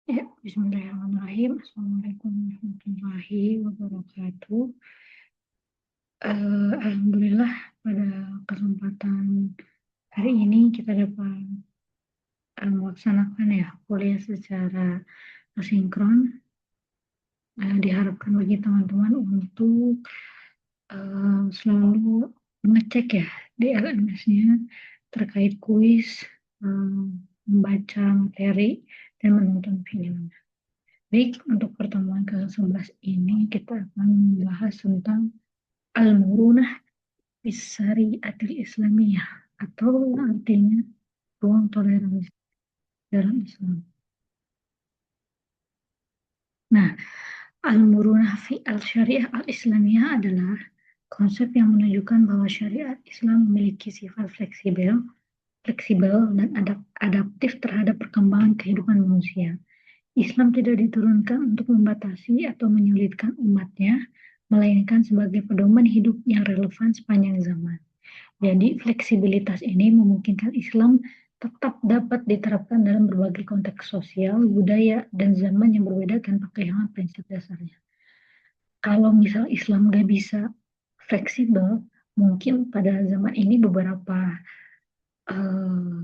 Ya, bismillahirrahmanirrahim. Assalamualaikum warahmatullahi wabarakatuh. Alhamdulillah pada kesempatan hari ini kita dapat melaksanakan ya kuliah secara asinkron. Diharapkan bagi teman-teman untuk selalu mengecek ya di LMS-nya terkait kuis, membaca materi, dan menonton video. Baik, untuk pertemuan ke-11 ini kita akan membahas tentang Al-Murunah Fis-Syariatil Islamiyah atau artinya ruang toleransi dalam Islam. Nah, Al-Murunah fi al-Syariah al-Islamiyah adalah konsep yang menunjukkan bahwa syariat Islam memiliki sifat fleksibel dan adaptif terhadap perkembangan kehidupan manusia. Islam tidak diturunkan untuk membatasi atau menyulitkan umatnya, melainkan sebagai pedoman hidup yang relevan sepanjang zaman. Jadi fleksibilitas ini memungkinkan Islam tetap dapat diterapkan dalam berbagai konteks sosial, budaya, dan zaman yang berbeda tanpa kehilangan prinsip dasarnya. Kalau misal Islam nggak bisa fleksibel, mungkin pada zaman ini beberapa eh,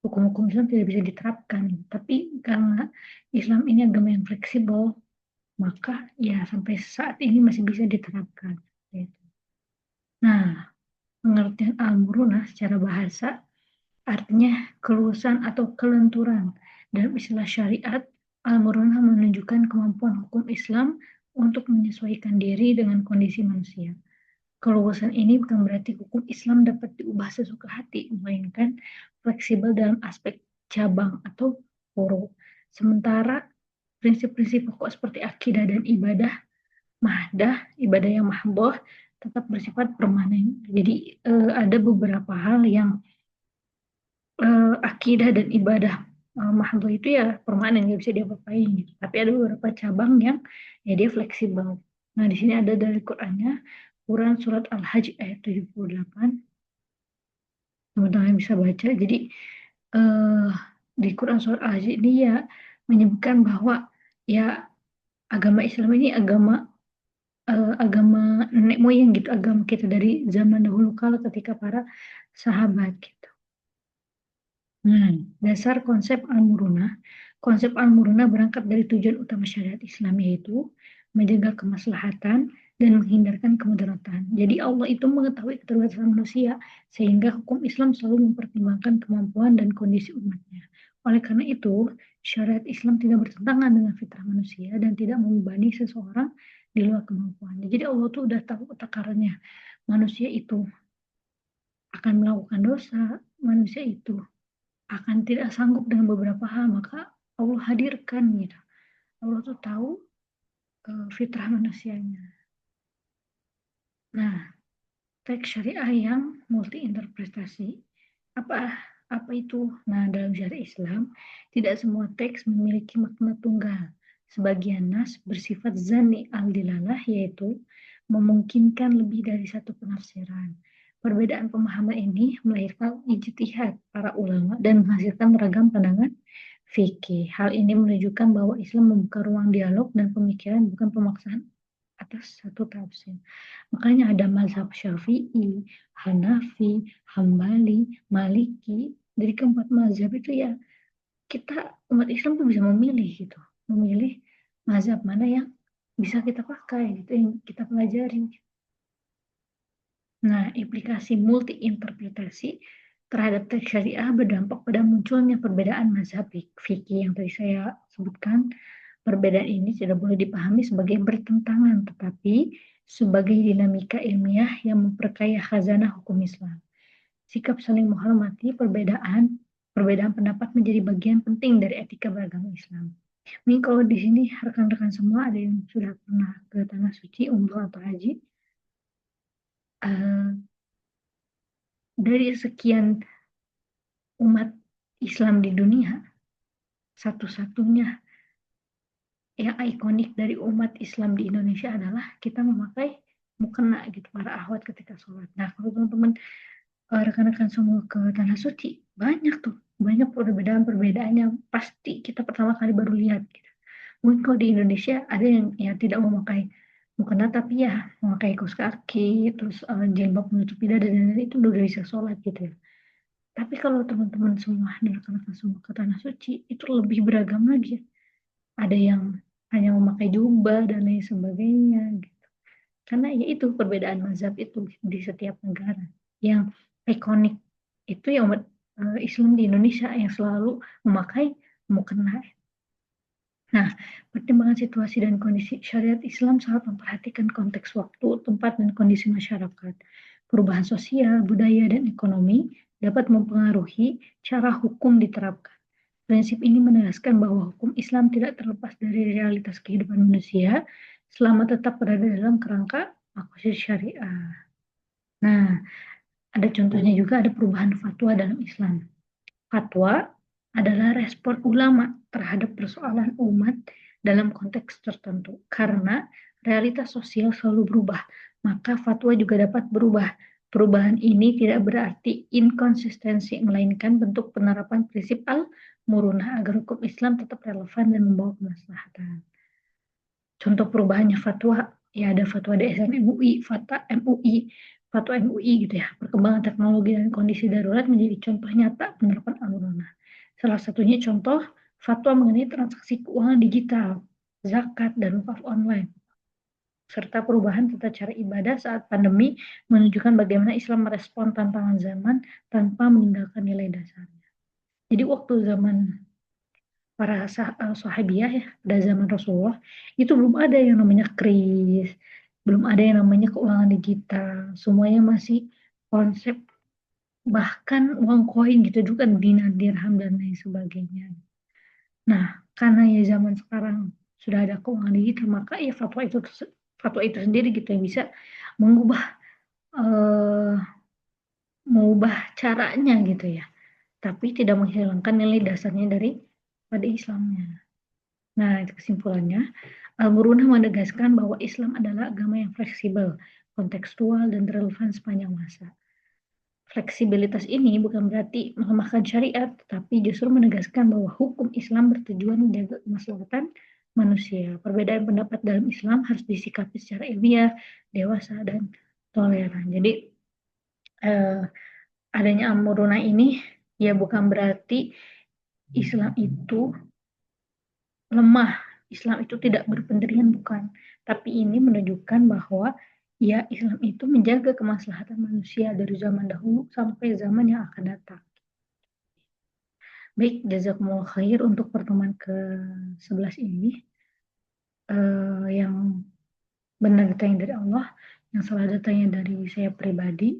hukum-hukum Islam tidak bisa diterapkan. Tapi karena Islam ini agama yang fleksibel, maka ya sampai saat ini masih bisa diterapkan. Gitu. Nah, pengertian al-murunah secara bahasa artinya keluasan atau kelenturan. Dalam istilah syariat, al-murunah menunjukkan kemampuan hukum Islam untuk menyesuaikan diri dengan kondisi manusia. Keluasan ini bukan berarti hukum Islam dapat diubah sesuka hati, melainkan fleksibel dalam aspek cabang atau furu. Sementara prinsip-prinsip pokok seperti akidah dan ibadah, ibadah yang mahdoh, tetap bersifat permanen. Jadi ada beberapa hal yang akidah dan ibadah mahdoh itu ya permanen, nggak bisa diapa-apain gitu. Tapi ada beberapa cabang yang ya dia fleksibel. Nah, di sini ada dari Qurannya, Quran surat Al-Hajj ayat 78. Teman-teman bisa baca. Jadi eh, di Quran surat Al-Hajj ini ya menyebutkan bahwa ya agama Islam ini agama nenek moyang gitu, agama kita dari zaman dahulu kala ketika para sahabat gitu. Dasar konsep al-murunah berangkat dari tujuan utama syariat Islam, yaitu menjaga kemaslahatan dan menghindarkan kemudaratan. Jadi Allah itu mengetahui keterbatasan manusia, sehingga hukum Islam selalu mempertimbangkan kemampuan dan kondisi umatnya. Oleh karena itu, syariat Islam tidak bertentangan dengan fitrah manusia dan tidak membebani seseorang di luar kemampuannya. Jadi Allah tuh udah tahu takarannya. Manusia itu akan melakukan dosa, manusia itu akan tidak sanggup dengan beberapa hal, maka Allah hadirkan gitu. Allah tuh tahu fitrah manusianya. Nah, teks syariah yang multi interpretasi, apa apa itu? Nah, dalam syariat Islam tidak semua teks memiliki makna tunggal. Sebagian nas bersifat zani al-dilalah, yaitu memungkinkan lebih dari satu penafsiran. Perbedaan pemahaman ini melahirkan ijtihad para ulama dan menghasilkan beragam pandangan fikih. Hal ini menunjukkan bahwa Islam membuka ruang dialog dan pemikiran, bukan pemaksaan atas satu tafsir. Makanya ada mazhab Syafi'i, Hanafi, Hambali, Maliki. Dari keempat mazhab itu ya kita umat Islam tuh bisa memilih gitu, memilih mazhab mana yang bisa kita pakai gitu, yang kita pelajari. Nah, implikasi multi interpretasi terhadap teks syariah berdampak pada munculnya perbedaan mazhab fikih yang tadi saya sebutkan. Perbedaan ini tidak boleh dipahami sebagai bertentangan, tetapi sebagai dinamika ilmiah yang memperkaya khazanah hukum Islam. Sikap saling menghormati perbedaan pendapat menjadi bagian penting dari etika beragama Islam. Ini kalau di sini rekan-rekan semua ada yang sudah pernah ke tanah suci, umroh atau haji, uh, dari sekian umat Islam di dunia, satu-satunya yang ikonik dari umat Islam di Indonesia adalah kita memakai mukena gitu para akhwat ketika sholat. Nah, kalau teman-teman rekan-rekan semua ke tanah suci, banyak tuh banyak perbedaan-perbedaan yang pasti kita pertama kali baru lihat gitu. Mungkin kalau di Indonesia ada yang ya tidak memakai mukena tapi ya memakai kaos kaki, terus, jilbab menutupi dada dan itu udah bisa sholat gitu ya. Tapi kalau teman-teman semua dan rekan-rekan semua ke tanah suci, itu lebih beragam lagi. Ada yang hanya memakai jubah dan lain sebagainya gitu. Karena ya itu perbedaan mazhab itu di setiap negara. Yang ikonik itu yang umat Islam di Indonesia yang selalu memakai mukena. Nah, pertimbangan situasi dan kondisi syariat Islam sangat memperhatikan konteks waktu, tempat, dan kondisi masyarakat. Perubahan sosial, budaya, dan ekonomi dapat mempengaruhi cara hukum diterapkan. Prinsip ini menegaskan bahwa hukum Islam tidak terlepas dari realitas kehidupan manusia selama tetap berada dalam kerangka makosid syariah. Nah, ada contohnya juga ada perubahan fatwa dalam Islam. Fatwa adalah respon ulama terhadap persoalan umat dalam konteks tertentu. Karena realitas sosial selalu berubah, maka fatwa juga dapat berubah. Perubahan ini tidak berarti inkonsistensi, melainkan bentuk penerapan prinsip al-murunah agar hukum Islam tetap relevan dan membawa kemaslahatan. Contoh perubahannya fatwa, ya ada fatwa DSM MUI, fatwa MUI gitu ya. Perkembangan teknologi dan kondisi darurat menjadi contoh nyata penerapan al-Qur'an. Salah satunya contoh fatwa mengenai transaksi keuangan digital, zakat, dan wakaf online, serta perubahan tata cara ibadah saat pandemi menunjukkan bagaimana Islam merespon tantangan zaman tanpa meninggalkan nilai dasarnya. Jadi waktu zaman para sahabiah ya, pada zaman Rasulullah, itu belum ada yang namanya kris, belum ada yang namanya keuangan digital, semuanya masih konsep bahkan uang koin gitu juga dinar, dirham dan lain sebagainya. Nah, karena ya zaman sekarang sudah ada keuangan digital, maka ya fatwa itu sendiri gitu yang bisa mengubah eh, mengubah caranya gitu ya, tapi tidak menghilangkan nilai dasarnya dari pada Islamnya. Nah, itu kesimpulannya. Al-Murunah menegaskan bahwa Islam adalah agama yang fleksibel, kontekstual, dan relevan sepanjang masa. Fleksibilitas ini bukan berarti melemahkan syariat, tetapi justru menegaskan bahwa hukum Islam bertujuan menjaga kemaslahatan manusia. Perbedaan pendapat dalam Islam harus disikapi secara ilmiah, dewasa, dan toleran. Jadi, eh, adanya Al-Murunah ini ya bukan berarti Islam itu lemah, Islam itu tidak berpendirian, bukan. Tapi ini menunjukkan bahwa ya Islam itu menjaga kemaslahatan manusia dari zaman dahulu sampai zaman yang akan datang. Baik, jazakumullah khair untuk pertemuan ke-11 ini. Yang benar datangnya dari Allah, yang salah datangnya dari saya pribadi.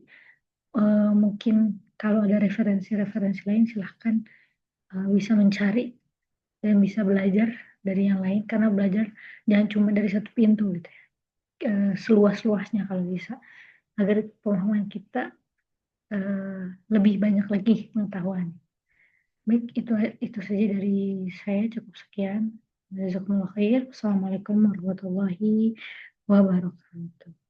Mungkin kalau ada referensi-referensi lain silahkan bisa mencari dan bisa belajar dari yang lain, karena belajar jangan cuma dari satu pintu gitu ya. Seluas-luasnya kalau bisa, agar pemahaman kita lebih banyak lagi pengetahuan. Baik, itu saja dari saya, cukup sekian. Jazakumullah khair. Wassalamualaikum warahmatullahi wabarakatuh.